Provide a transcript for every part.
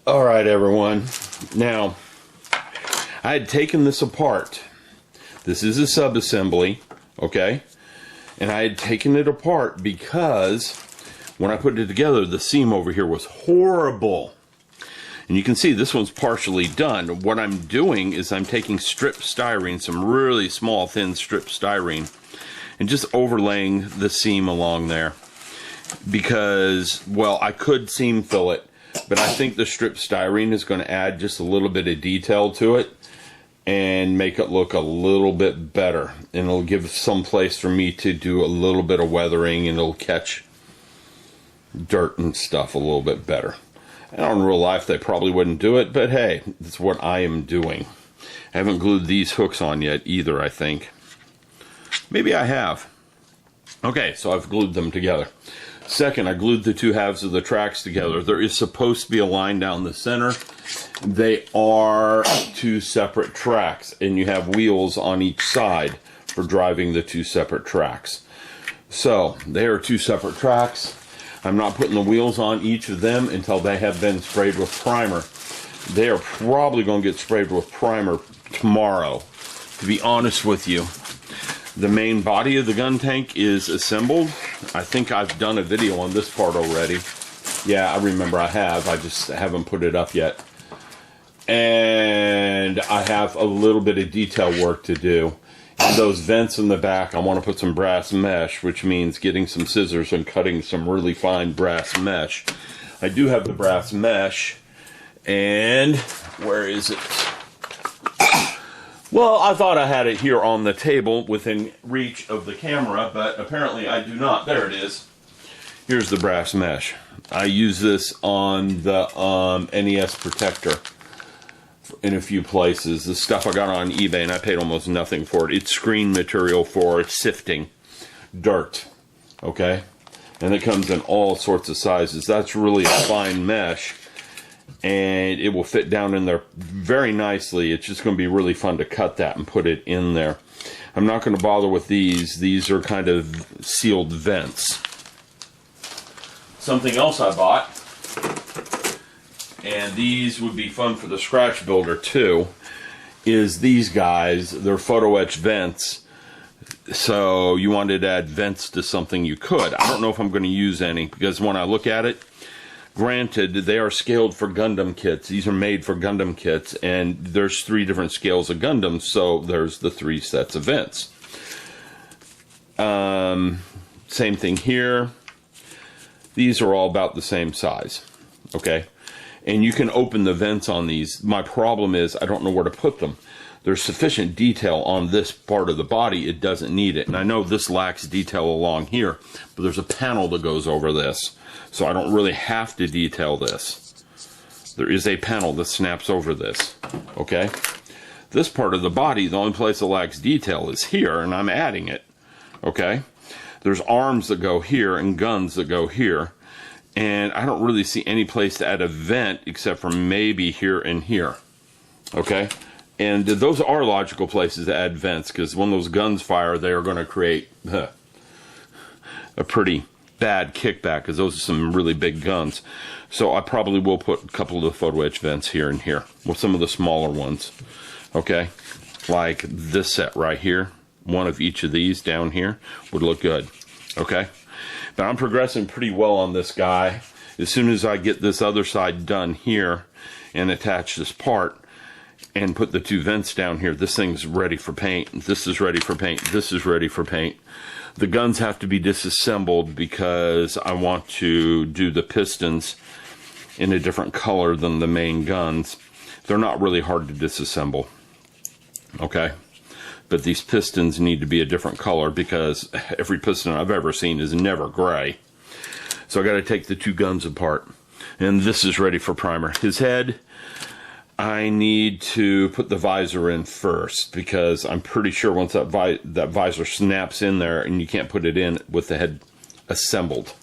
All right, everyone. Now, I had taken this apart. This is a sub-assembly, okay? And I had taken it apart because when I put it together, the seam over here was horrible. And you can see this one's partially done. What I'm doing is I'm taking strip styrene, some really small, thin strip styrene, and just overlaying the seam along there. Because, well, I could seam fill it, but I think the strip styrene is going to add just a little bit of detail to it and make it look a little bit better. And it'll give some place for me to do a little bit of weathering, and it'll catch dirt and stuff a little bit better. Now, in real life, they probably wouldn't do it, but hey, that's what I am doing. I haven't glued these hooks on yet either, I think. Maybe I have. Okay, so I've glued them together. Second, I glued the two halves of the tracks together. There is supposed to be a line down the center. They are two separate tracks, and you have wheels on each side for driving the two separate tracks. So, they are two separate tracks. I'm not putting the wheels on each of them until they have been sprayed with primer. They are probably going to get sprayed with primer tomorrow, to be honest with you. The main body of the Guntank is assembled. I think I've done a video on this part already. Yeah, I remember I have. I just haven't put it up yet. And I have a little bit of detail work to do. In those vents in the back, I want to put some brass mesh, which means getting some scissors and cutting some really fine brass mesh. I do have the brass mesh. And where is it? Well, I thought I had it here on the table within reach of the camera, but apparently I do not. There it is. Here's the brass mesh. I use this on the NES protector in a few places. The stuff I got on eBay, and I paid almost nothing for it. It's screen material for sifting dirt, okay? And it comes in all sorts of sizes. That's really a fine mesh, and it will fit down in there very nicely. It's just going to be really fun to cut that and put it in there. I'm not going to bother with these. These are kind of sealed vents. Something else I bought, and these would be fun for the scratch builder too, is these guys. They're photo etch vents. So you wanted to add vents to something, you could. I don't know if I'm going to use any, because when I look at it, granted, they are scaled for Gundam kits. These are made for Gundam kits, and there's 3 different scales of Gundam, so there's the 3 sets of vents. Same thing here. These are all about the same size, okay? And you can open the vents on these. My problem is I don't know where to put them. There's sufficient detail on this part of the body, it doesn't need it. And I know this lacks detail along here, but there's a panel that goes over this. So I don't really have to detail this. There is a panel that snaps over this, okay? This part of the body, the only place that lacks detail is here, and I'm adding it, okay? There's arms that go here and guns that go here, and I don't really see any place to add a vent except for maybe here and here, okay? And those are logical places to add vents, because when those guns fire, they are going to create a pretty bad kickback, because those are some really big guns. So I probably will put a couple of the photo etch vents here and here, with some of the smaller ones, okay? Like this set right here, one of each of these down here would look good, okay? But I'm progressing pretty well on this guy. As soon as I get this other side done here and attach this part and put the 2 vents down here, this thing's ready for paint. This is ready for paint. This is ready for paint. The guns have to be disassembled because I want to do the pistons in a different color than the main guns. They're not really hard to disassemble, okay? But these pistons need to be a different color because every piston I've ever seen is never gray. So I got to take the 2 guns apart. And this is ready for primer. His head, I need to put the visor in first, because I'm pretty sure once that visor snaps in there and you can't put it in with the head assembled.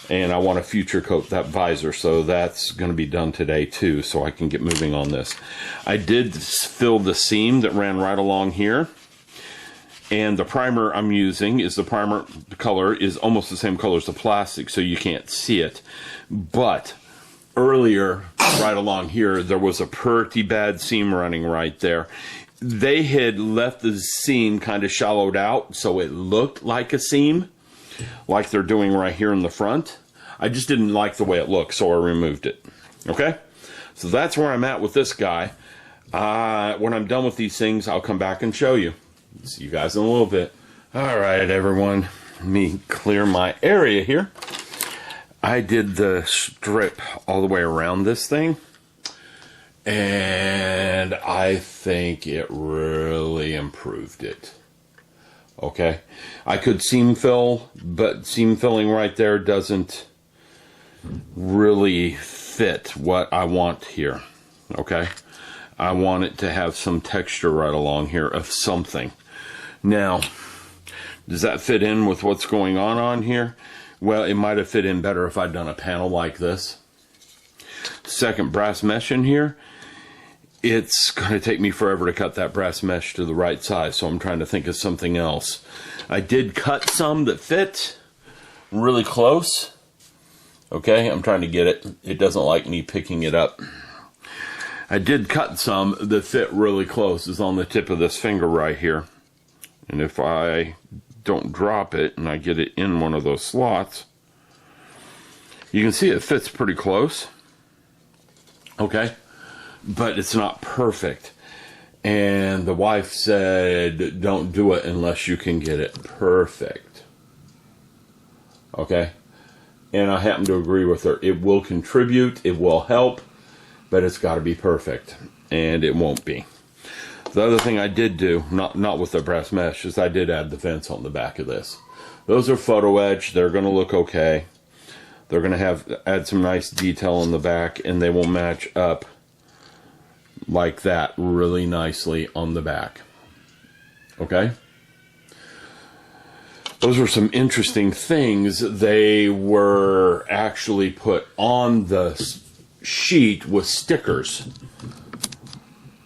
And I want to future coat that visor, so that's going to be done today too, so I can get moving on this. I did fill the seam that ran right along here, and the primer I'm using is the primer, the color is almost the same color as the plastic, so you can't see it. But earlier, right along here, there was a pretty bad seam running right there. They had left the seam kind of shallowed out, so it looked like a seam, like they're doing right here in the front. I just didn't like the way it looked, so I removed it. Okay? So that's where I'm at with this guy. When I'm done with these things, I'll come back and show you. See you guys in a little bit. All right, everyone. Let me clear my area here. I did the strip all the way around this thing, and I think it really improved it. Okay? I could seam fill, but seam filling right there doesn't really fit what I want here. Okay? I want it to have some texture right along here of something. Now, does that fit in with what's going on here? Well, it might have fit in better if I'd done a panel like this. Second brass mesh in here. It's going to take me forever to cut that brass mesh to the right size, so I'm trying to think of something else. I did cut some that fit really close. Okay, I'm trying to get it. It doesn't like me picking it up. I did cut some that fit really close. It's on the tip of this finger right here. And if I don't drop it and I get it in one of those slots, you can see it fits pretty close. Okay, but it's not perfect. And the wife said, don't do it unless you can get it perfect. Okay, and I happen to agree with her. It will contribute, it will help, but it's got to be perfect, and it won't be. The other thing I did do, not with the brass mesh, is I did add the vents on the back of this. Those are photo etched. They're going to look okay. They're going to add some nice detail on the back, and they will match up like that really nicely on the back. Okay? Those were some interesting things. They were actually put on the sheet with stickers.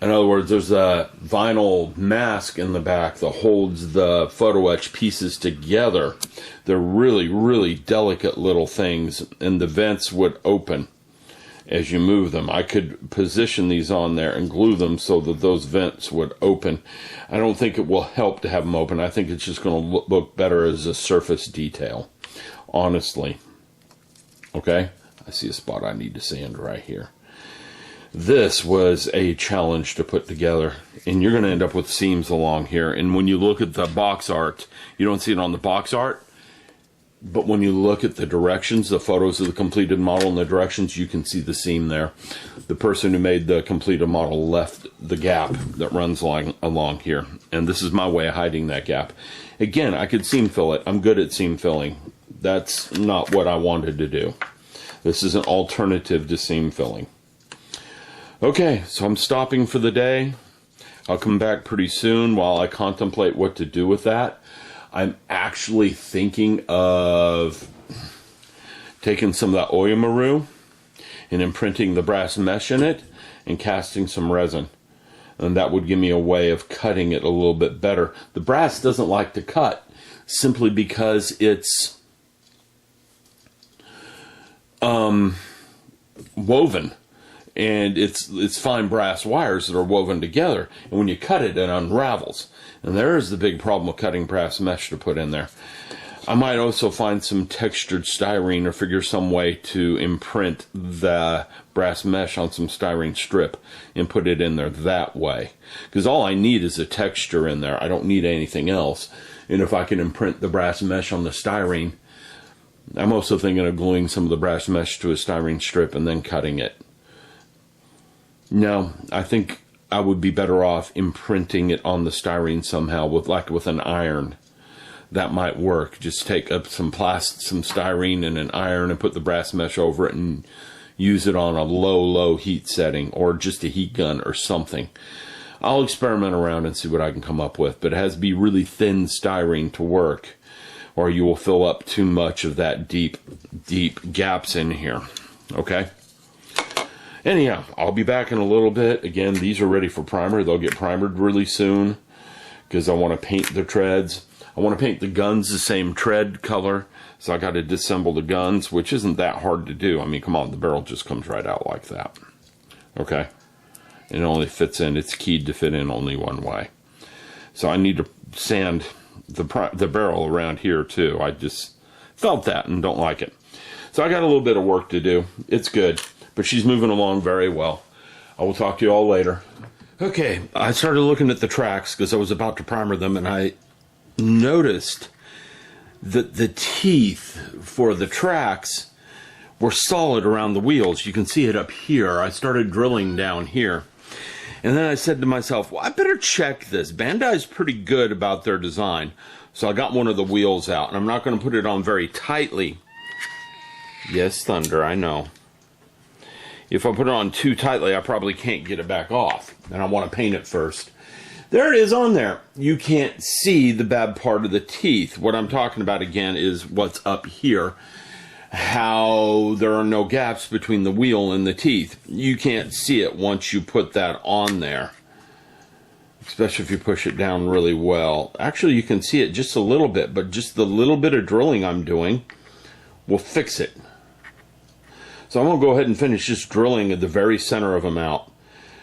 In other words, there's a vinyl mask in the back that holds the photo etch pieces together. They're really, really delicate little things, and the vents would open as you move them. I could position these on there and glue them so that those vents would open. I don't think it will help to have them open. I think it's just going to look better as a surface detail, honestly. Okay? I see a spot I need to sand right here. This was a challenge to put together, and you're going to end up with seams along here. And when you look at the box art, you don't see it on the box art, but when you look at the directions, the photos of the completed model and the directions, you can see the seam there. The person who made the completed model left the gap that runs along here, and this is my way of hiding that gap. Again, I could seam fill it. I'm good at seam filling. That's not what I wanted to do. This is an alternative to seam filling. Okay, so I'm stopping for the day. I'll come back pretty soon while I contemplate what to do with that. I'm actually thinking of taking some of that Oyamaru and imprinting the brass mesh in it and casting some resin. And that would give me a way of cutting it a little bit better. The brass doesn't like to cut simply because it's woven. And it's fine brass wires that are woven together. And when you cut it, it unravels. And there is the big problem with cutting brass mesh to put in there. I might also find some textured styrene or figure some way to imprint the brass mesh on some styrene strip and put it in there that way. Because all I need is a texture in there. I don't need anything else. And if I can imprint the brass mesh on the styrene, I'm also thinking of gluing some of the brass mesh to a styrene strip and then cutting it. No, I think I would be better off imprinting it on the styrene somehow with an iron. That might work. Just take up some styrene and an iron and put the brass mesh over it and use it on a low heat setting or just a heat gun or something. I'll experiment around and see what I can come up with, but it has to be really thin styrene to work, or you will fill up too much of that deep gaps in here. Okay? Anyhow, I'll be back in a little bit. Again, these are ready for primer. They'll get primered really soon because I want to paint the treads. I want to paint the guns the same tread color So I got to disassemble the guns, which isn't that hard to do. I mean, come on, the barrel just comes right out like that. Okay? And it only fits in. It's keyed to fit in only one way. So I need to sand the barrel around here too. I just felt that and don't like it. So I got a little bit of work to do. It's good, but she's moving along very well. I will talk to you all later. Okay, I started looking at the tracks because I was about to primer them, and I noticed that the teeth for the tracks were solid around the wheels. You can see it up here. I started drilling down here. And then I said to myself, well, I better check this. Bandai's pretty good about their design. So I got one of the wheels out, and I'm not going to put it on very tightly. Yes, Thunder, I know. If I put it on too tightly, I probably can't get it back off. And I want to paint it first. There it is on there. You can't see the bad part of the teeth. What I'm talking about again is what's up here. How there are no gaps between the wheel and the teeth. You can't see it once you put that on there. Especially if you push it down really well. Actually, you can see it just a little bit, but just the little bit of drilling I'm doing will fix it. So I'm going to go ahead and finish just drilling at the very center of them out.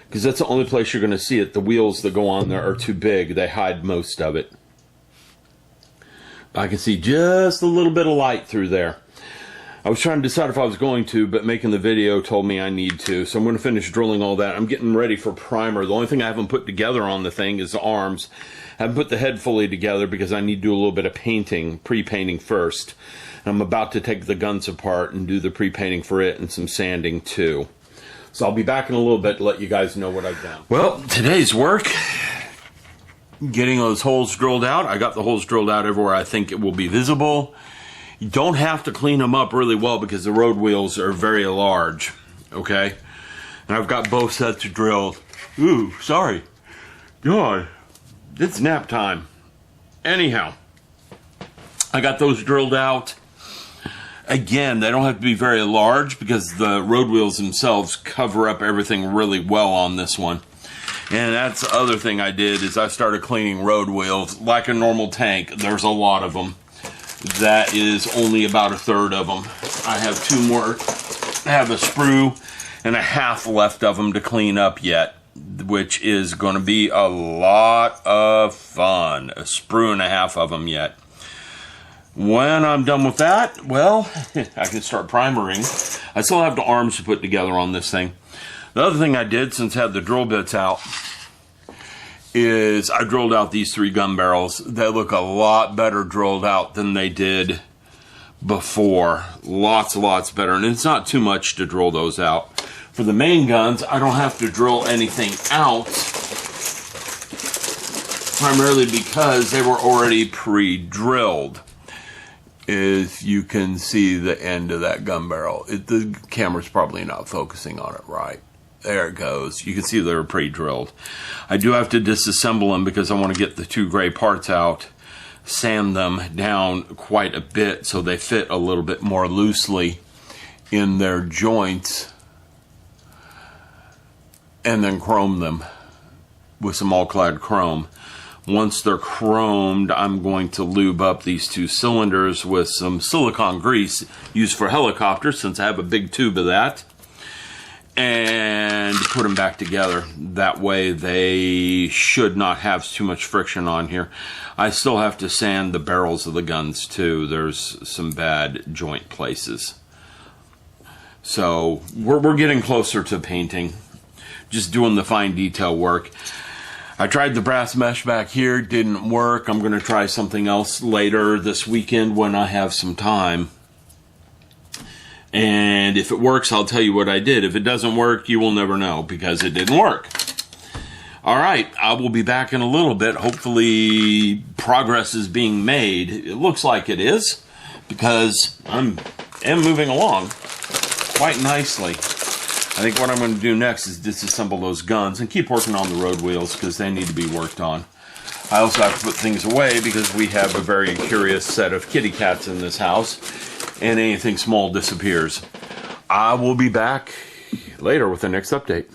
Because that's the only place you're going to see it. The wheels that go on there are too big. They hide most of it. I can see just a little bit of light through there. I was trying to decide if I was going to, but making the video told me I need to. So I'm going to finish drilling all that. I'm getting ready for primer. The only thing I haven't put together on the thing is the arms. I haven't put the head fully together because I need to do a little bit of painting, pre-painting first. I'm about to take the guns apart and do the pre-painting for it and some sanding too. So I'll be back in a little bit to let you guys know what I've done. Well, today's work, getting those holes drilled out. I got the holes drilled out everywhere I think it will be visible. You don't have to clean them up really well because the road wheels are very large, okay? And I've got both sets drilled. Ooh, sorry. God, it's nap time. Anyhow, I got those drilled out. Again, they don't have to be very large because the road wheels themselves cover up everything really well on this one. And that's the other thing I did is I started cleaning road wheels like a normal tank. There's a lot of them. That is only about a third of them. I have two more. I have a sprue and a half left of them to clean up yet, which is going to be a lot of fun. A sprue and a half of them yet. When I'm done with that, well, I can start primering. I still have the arms to put together on this thing. The other thing I did, since I had the drill bits out, is I drilled out these 3 gun barrels. They look a lot better drilled out than they did before. Lots better. And it's not too much to drill those out. For the main guns, I don't have to drill anything out. Primarily because they were already pre-drilled. If you can see the end of that gun barrel. The camera's probably not focusing on it right. There it goes. You can see they're pre-drilled. I do have to disassemble them because I want to get the 2 gray parts out, sand them down quite a bit so they fit a little bit more loosely in their joints, and then chrome them with some all-clad chrome. Once they're chromed, I'm going to lube up these 2 cylinders with some silicone grease used for helicopters, since I have a big tube of that, and put them back together. That way they should not have too much friction on here. I still have to sand the barrels of the guns too. There's some bad joint places. So we're getting closer to painting. Just doing the fine detail work. I tried the brass mesh back here, didn't work. I'm going to try something else later this weekend when I have some time. And if it works, I'll tell you what I did. If it doesn't work, you will never know because it didn't work. All right, I will be back in a little bit. Hopefully progress is being made. It looks like it is because I am moving along quite nicely. I think what I'm going to do next is disassemble those guns and keep working on the road wheels because they need to be worked on. I also have to put things away because we have a very curious set of kitty cats in this house, and anything small disappears. I will be back later with the next update.